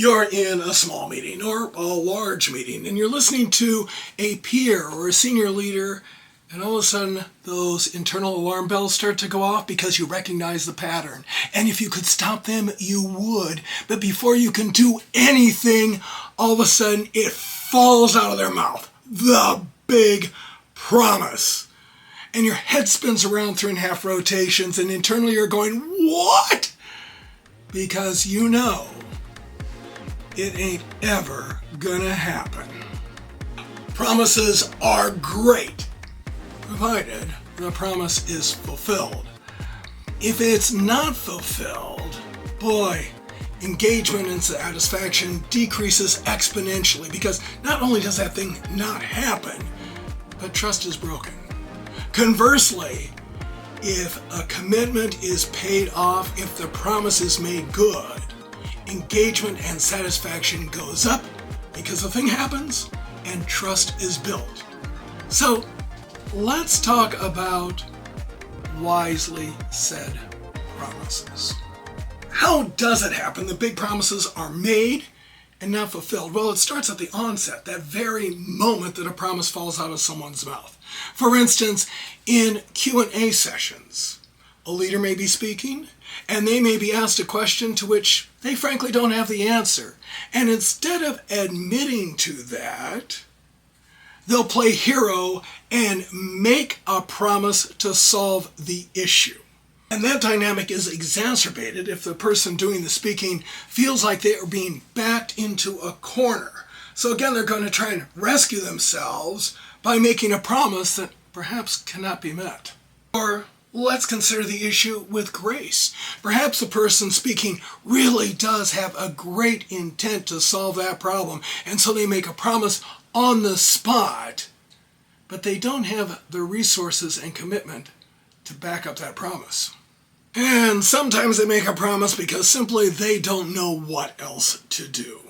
You're in a small meeting or a large meeting and you're listening to a peer or a senior leader, and all of a sudden those internal alarm bells start to go off because you recognize the pattern. And if you could stop them, you would. But before you can do anything, all of a sudden it falls out of their mouth. The big promise. And your head spins around 3.5 rotations and internally you're going, what? Because you know it ain't ever gonna happen. Promises are great, provided the promise is fulfilled. If it's not fulfilled, boy, engagement and satisfaction decreases exponentially, because not only does that thing not happen, but trust is broken. Conversely, if a commitment is paid off, if the promise is made good, engagement and satisfaction goes up because the thing happens and trust is built. So let's talk about wisely said promises. How does it happen that big promises are made and not fulfilled? Well, it starts at the onset, that very moment that a promise falls out of someone's mouth. For instance, in Q&A sessions, a leader may be speaking and they may be asked a question to which they frankly don't have the answer. And instead of admitting to that, they'll play hero and make a promise to solve the issue. And that dynamic is exacerbated if the person doing the speaking feels like they are being backed into a corner. So again, they're going to try and rescue themselves by making a promise that perhaps cannot be met. Or let's consider the issue with grace. Perhaps the person speaking really does have a great intent to solve that problem, and so they make a promise on the spot, but they don't have the resources and commitment to back up that promise. And sometimes they make a promise because simply they don't know what else to do.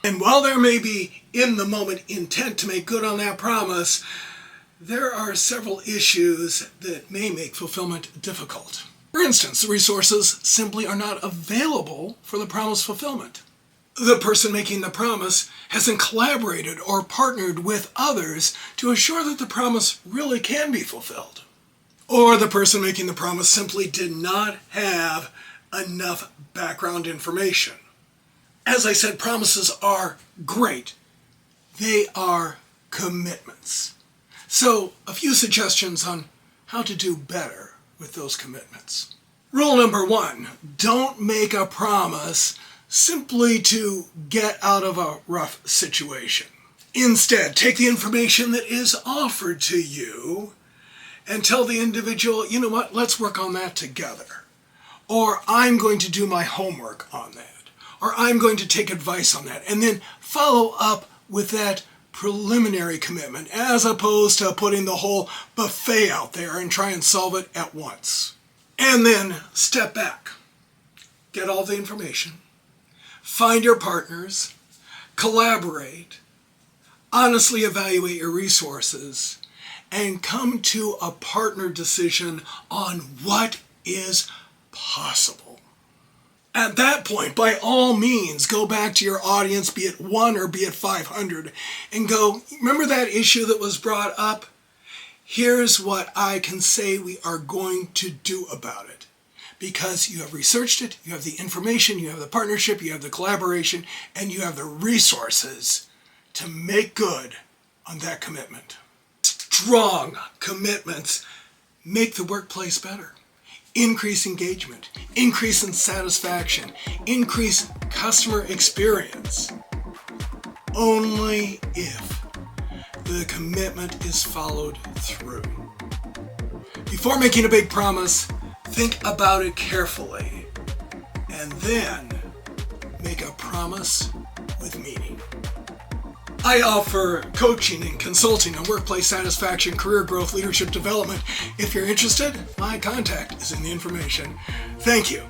And while there may be in the moment intent to make good on that promise, there are several issues that may make fulfillment difficult. For instance, the resources simply are not available for the promise fulfillment. The person making the promise hasn't collaborated or partnered with others to assure that the promise really can be fulfilled. Or the person making the promise simply did not have enough background information. As I said, promises are great. They are commitments. So, a few suggestions on how to do better with those commitments. Rule number 1, don't make a promise simply to get out of a rough situation. Instead, take the information that is offered to you and tell the individual, you know what, let's work on that together. Or I'm going to do my homework on that. Or I'm going to take advice on that. And then follow up with that preliminary commitment, as opposed to putting the whole buffet out there and try and solve it at once. And then step back. Get all the information. Find your partners. Collaborate. Honestly evaluate your resources. And come to a partner decision on what is possible. At that point, by all means, go back to your audience, be it 1 or be it 500, and go, remember that issue that was brought up? Here's what I can say we are going to do about it. Because you have researched it, you have the information, you have the partnership, you have the collaboration, and you have the resources to make good on that commitment. Strong commitments make the workplace better. Increase engagement, increase in satisfaction, increase customer experience. Only if the commitment is followed through. Before making a big promise, think about it carefully, and then make a promise with meaning. I offer coaching and consulting on workplace satisfaction, career growth, leadership development. If you're interested, my contact is in the information. Thank you.